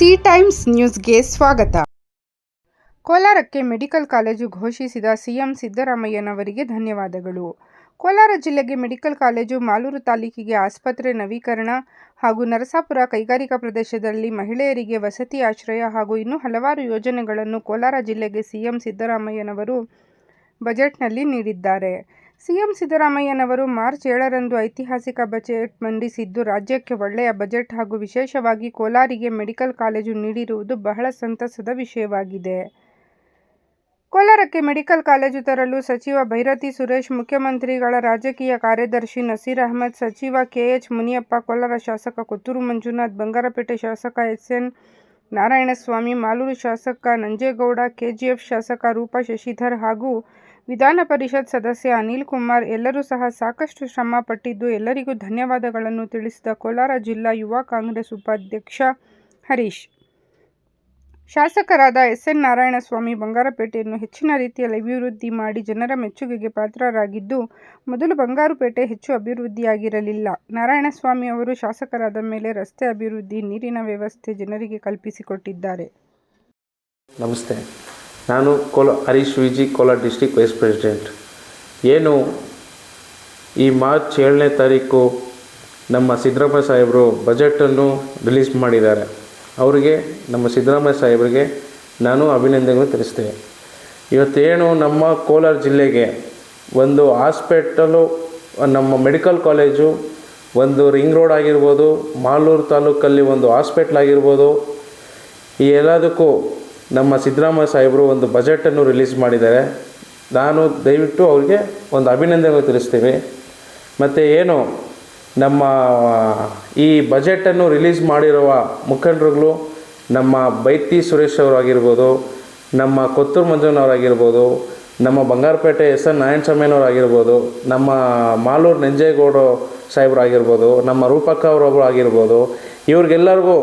C times ನ್ಯೂಸ್ಗೆ ಸ್ವಾಗತ. ಕೋಲಾರಕ್ಕೆ medical college ಘೋಷಿಸಿದ ಸಿಎಂ ಸಿದ್ದರಾಮಯ್ಯನವರಿಗೆ ಧನ್ಯವಾದಗಳು. ಕೋಲಾರ ಜಿಲ್ಲೆಗೆ ಮೆಡಿಕಲ್ ಕಾಲೇಜು, ಮಾಲೂರು ತಾಲೂಕಿಗೆ ಆಸ್ಪತ್ರೆ ನವೀಕರಣ ಹಾಗೂ ನರಸಾಪುರ ಕೈಗಾರಿಕಾ ಪ್ರದೇಶದಲ್ಲಿ ಮಹಿಳೆಯರಿಗೆ ವಸತಿ ಆಶ್ರಯ ಹಾಗೂ ಇನ್ನೂ ಹಲವಾರು ಯೋಜನೆಗಳನ್ನು ಕೋಲಾರ ಜಿಲ್ಲೆಗೆ ಸಿಎಂ ಸಿದ್ದರಾಮಯ್ಯನವರು ಬಜೆಟ್ನಲ್ಲಿ ನೀಡಿದ್ದಾರೆ. ಸಿಎಂ ಸಿದ್ದರಾಮಯ್ಯನವರು ಮಾರ್ಚ್ 7ರಂದು ಐತಿಹಾಸಿಕ ಬಜೆಟ್ ಮಂಡಿಸಿದ್ದು, ರಾಜ್ಯಕ್ಕೆ ಒಳ್ಳೆಯ ಬಜೆಟ್ ಹಾಗೂ ವಿಶೇಷವಾಗಿ ಕೋಲಾರಿಗೆ ಮೆಡಿಕಲ್ ಕಾಲೇಜು ನೀಡಿರುವುದು ಬಹಳ ಸಂತಸದ ವಿಷಯವಾಗಿದೆ. ಕೋಲಾರಕ್ಕೆ ಮೆಡಿಕಲ್ ಕಾಲೇಜು ತರಲು ಸಚಿವ ಭೈರತಿ ಸುರೇಶ್, ಮುಖ್ಯಮಂತ್ರಿಗಳ ರಾಜಕೀಯ ಕಾರ್ಯದರ್ಶಿ ನಸೀರ್ ಅಹಮದ್, ಸಚಿವ ಕೆಎಚ್ ಮುನಿಯಪ್ಪ, ಕೋಲಾರ ಶಾಸಕ ಕೊತ್ತೂರು ಮಂಜುನಾಥ್, ಬಂಗಾರಪೇಟೆ ಶಾಸಕ ಎಸ್.ಎನ್. ನಾರಾಯಣಸ್ವಾಮಿ, ಮಾಲೂರು ಶಾಸಕ ನಂಜೇಗೌಡ, ಕೆಜಿಎಫ್ ಶಾಸಕ ರೂಪಾ ಶಶಿಧರ್ ಹಾಗೂ ವಿಧಾನ ಪರಿಷತ್ ಸದಸ್ಯ ಅನಿಲ್ ಕುಮಾರ್ ಎಲ್ಲರೂ ಸಹ ಸಾಕಷ್ಟು ಶ್ರಮ ಪಟ್ಟಿದ್ದು, ಎಲ್ಲರಿಗೂ ಧನ್ಯವಾದಗಳನ್ನು ತಿಳಿಸಿದ ಕೋಲಾರ ಜಿಲ್ಲಾ ಯುವ ಕಾಂಗ್ರೆಸ್ ಉಪಾಧ್ಯಕ್ಷ ಹರೀಶ್, ಶಾಸಕರಾದ ಎಸ್.ಎನ್. ನಾರಾಯಣಸ್ವಾಮಿ ಬಂಗಾರಪೇಟೆಯನ್ನು ಹೆಚ್ಚಿನ ರೀತಿಯಲ್ಲಿ ಅಭಿವೃದ್ಧಿ ಮಾಡಿ ಜನರ ಮೆಚ್ಚುಗೆಗೆ ಪಾತ್ರರಾಗಿದ್ದು, ಮೊದಲು ಬಂಗಾರಪೇಟೆ ಹೆಚ್ಚು ಅಭಿವೃದ್ಧಿಯಾಗಿರಲಿಲ್ಲ. ನಾರಾಯಣಸ್ವಾಮಿ ಅವರು ಶಾಸಕರಾದ ಮೇಲೆ ರಸ್ತೆ ಅಭಿವೃದ್ಧಿ, ನೀರಿನ ವ್ಯವಸ್ಥೆ ಜನರಿಗೆ ಕಲ್ಪಿಸಿಕೊಟ್ಟಿದ್ದಾರೆ. ನಮಸ್ತೆ, ನಾನು Harish V G, Kolar district vice president. ಏನು ಈ ಮಾರ್ಚ್ 7ನೇ ತಾರೀಕು ನಮ್ಮ ಸಿದ್ದರಾಮಯ್ಯ ಸಾಹೇಬರು ಬಜೆಟನ್ನು ರಿಲೀಸ್ ಮಾಡಿದ್ದಾರೆ. ಅವರಿಗೆ, ನಮ್ಮ ಸಿದ್ದರಾಮಯ್ಯ ಸಾಹೇಬರಿಗೆ ನಾನು ಅಭಿನಂದನೆಗಳು ತಿಳಿಸ್ತೇನೆ. ಇವತ್ತೇನು ನಮ್ಮ ಕೋಲಾರ ಜಿಲ್ಲೆಗೆ ಒಂದು ಹಾಸ್ಪಿಟಲು, ನಮ್ಮ ಮೆಡಿಕಲ್ ಕಾಲೇಜು, ಒಂದು ರಿಂಗ್ ರೋಡ್ ಆಗಿರ್ಬೋದು, ಮಾಲೂರು ತಾಲೂಕಲ್ಲಿ ಒಂದು ಹಾಸ್ಪಿಟ್ಲ್ ಆಗಿರ್ಬೋದು, ಈ ಎಲ್ಲದಕ್ಕೂ ನಮ್ಮ ಸಿದ್ದರಾಮಯ್ಯ ಸಾಹೇಬರು ಒಂದು ಬಜೆಟನ್ನು ರಿಲೀಸ್ ಮಾಡಿದ್ದಾರೆ. ನಾನು ದಯವಿಟ್ಟು ಅವ್ರಿಗೆ ಒಂದು ಅಭಿನಂದನೆಗಳು ತಿಳಿಸ್ತೀವಿ. ಮತ್ತು ಏನು ನಮ್ಮ ಈ ಬಜೆಟನ್ನು ರಿಲೀಸ್ ಮಾಡಿರುವ ಮುಖಂಡರುಗಳು ನಮ್ಮ ಭೈರತಿ ಸುರೇಶ್ ಅವರಾಗಿರ್ಬೋದು, ನಮ್ಮ ಕೊತ್ತೂರು ಮಂಜುನವರಾಗಿರ್ಬೋದು, ನಮ್ಮ ಬಂಗಾರಪೇಟೆ ಎಸ್.ಎನ್. ನಾರಾಯಣಸ್ವಾಮಿಯವರಾಗಿರ್ಬೋದು, ನಮ್ಮ ಮಾಲೂರು ನಂಜೇಗೌಡ ಸಾಹೇಬರಾಗಿರ್ಬೋದು, ನಮ್ಮ ರೂಪಕ್ಕ ಅವರೊಬ್ಬರು ಆಗಿರ್ಬೋದು, ಇವ್ರಿಗೆಲ್ಲರಿಗೂ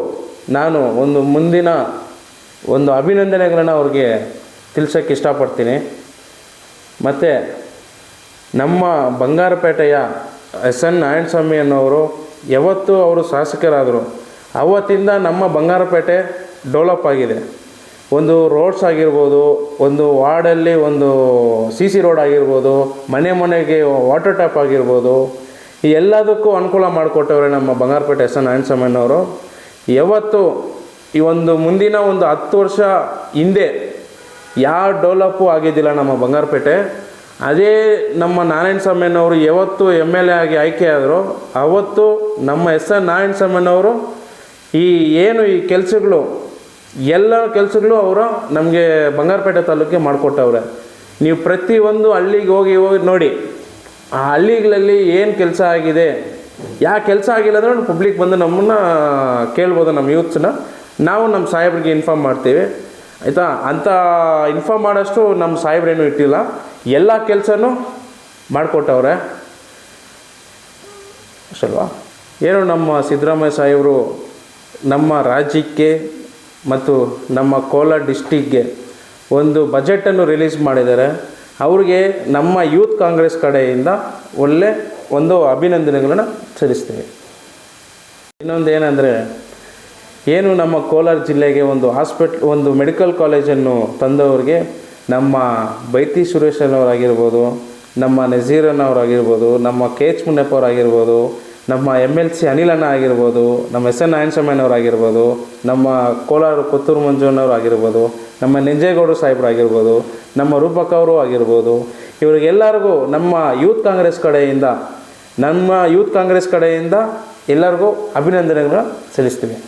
ನಾನು ಮುಂದಿನ ಅಭಿನಂದನೆಗಳನ್ನು ಅವ್ರಿಗೆ ತಿಳಿಸೋಕ್ಕೆ ಇಷ್ಟಪಡ್ತೀನಿ. ಮತ್ತು ನಮ್ಮ ಬಂಗಾರಪೇಟೆಯ ಎಸ್.ಎನ್. ನಾರಾಯಣಸ್ವಾಮಿ ಅನ್ನೋರು ಯಾವತ್ತು ಅವರು ಶಾಸಕರಾದರು ಅವತ್ತಿಂದ ನಮ್ಮ ಬಂಗಾರಪೇಟೆ ಡೆವಲಪ್ ಆಗಿದೆ. ಒಂದು ರೋಡ್ಸ್ ಆಗಿರ್ಬೋದು, ಒಂದು ವಾರ್ಡಲ್ಲಿ ಒಂದು CC ರೋಡ್ ಆಗಿರ್ಬೋದು, ಮನೆಗೆ ವಾಟರ್ ಟ್ಯಾಪ್ ಆಗಿರ್ಬೋದು, ಈ ಎಲ್ಲದಕ್ಕೂ ಅನುಕೂಲ ಮಾಡಿಕೊಟ್ಟವ್ರೆ ನಮ್ಮ ಬಂಗಾರಪೇಟೆ ಎಸ್.ಎನ್. ನಾರಾಯಣಸ್ವಾಮಿಯವರು. ಯಾವತ್ತು ಈ ಮುಂದಿನ 10 ವರ್ಷ ಹಿಂದೆ ಯಾವ ಡೆವಲಪ್ಪು ಆಗಿದ್ದಿಲ್ಲ ನಮ್ಮ ಬಂಗಾರಪೇಟೆ. ಅದೇ ನಮ್ಮ ನಾರಾಯಣಸ್ವಾಮಿಯವರು ಯಾವತ್ತು MLA ಆಗಿ ಆಯ್ಕೆ ಆದರೂ ಅವತ್ತು ನಮ್ಮ ಎಸ್.ಎನ್. ನಾರಾಯಣಸ್ವಾಮಿಯವರು ಈ ಕೆಲಸಗಳು ಎಲ್ಲ ಕೆಲಸಗಳು ಅವರು ನಮಗೆ ಬಂಗಾರಪೇಟೆ ತಾಲೂಕಿಗೆ ಮಾಡಿಕೊಟ್ಟವ್ರೆ. ನೀವು ಪ್ರತಿಯೊಂದು ಹಳ್ಳಿಗೆ ಹೋಗಿ ನೋಡಿ, ಆ ಹಳ್ಳಿಗಳಲ್ಲಿ ಏನು ಕೆಲಸ ಆಗಿದೆ, ಯಾವ ಕೆಲಸ ಆಗಿಲ್ಲ ಅಂದರೆ ಪಬ್ಲಿಕ್ ಬಂದು ನಮ್ಮನ್ನು ಕೇಳ್ಬೋದು. ನಮ್ಮ ಯೂತ್ಸ್ನ ನಾವು ನಮ್ಮ ಸಾಹೇಬ್ರಿಗೆ ಇನ್ಫಾರ್ಮ್ ಮಾಡ್ತೀವಿ, ಆಯಿತಾ. ಅಂಥ ಇನ್ಫಾರ್ಮ್ ಮಾಡೋಷ್ಟು ನಮ್ಮ ಸಾಹೇಬ್ರೇನು ಇಟ್ಟಿಲ್ಲ, ಎಲ್ಲ ಕೆಲಸನೂ ಮಾಡಿಕೊಟ್ಟವ್ರೆ ಅಷ್ಟಲ್ವಾ. ಏನು ನಮ್ಮ ಸಿದ್ದರಾಮಯ್ಯ ಸಾಹೇಬರು ನಮ್ಮ ರಾಜ್ಯಕ್ಕೆ ಮತ್ತು ನಮ್ಮ ಕೋಲಾರ ಡಿಸ್ಟಿಕ್ಗೆ ಒಂದು ಬಜೆಟನ್ನು ರಿಲೀಸ್ ಮಾಡಿದ್ದಾರೆ. ಅವ್ರಿಗೆ ನಮ್ಮ ಯೂತ್ ಕಾಂಗ್ರೆಸ್ ಕಡೆಯಿಂದ ಒಳ್ಳೆ ಅಭಿನಂದನೆಗಳನ್ನು ಸಲ್ಲಿಸ್ತೀವಿ. ಇನ್ನೊಂದು ಏನಂದರೆ, ಏನು ನಮ್ಮ ಕೋಲಾರ ಜಿಲ್ಲೆಗೆ ಒಂದು ಮೆಡಿಕಲ್ ಕಾಲೇಜನ್ನು ತಂದವರಿಗೆ ನಮ್ಮ ಭೈರತಿ ಸುರೇಶನವರಾಗಿರ್ಬೋದು, ನಮ್ಮ ನಸೀರನವರಾಗಿರ್ಬೋದು, ನಮ್ಮ ಕೆಎಚ್ ಮುನಿಯಪ್ಪ ಅವರಾಗಿರ್ಬೋದು, ನಮ್ಮ MLC ಅನಿಲಣ್ಣ ಆಗಿರ್ಬೋದು, ನಮ್ಮ ಎಸ್.ಎನ್. ನಾರಾಯಣಸ್ವಾಮಿಯವರಾಗಿರ್ಬೋದು, ನಮ್ಮ ಕೋಲಾರ ಕೊತ್ತೂರು ಮಂಜುನವರಾಗಿರ್ಬೋದು, ನಮ್ಮ ನಂಜೇಗೌಡ ಸಾಹೇಬರಾಗಿರ್ಬೋದು, ನಮ್ಮ ರೂಪಕ್ಕ ಅವರು ಆಗಿರ್ಬೋದು, ಇವರಿಗೆಲ್ಲರಿಗೂ ನಮ್ಮ ಯೂತ್ ಕಾಂಗ್ರೆಸ್ ಕಡೆಯಿಂದ ಎಲ್ಲರಿಗೂ ಅಭಿನಂದನೆಗಳನ್ನ ಸಲ್ಲಿಸ್ತೀವಿ.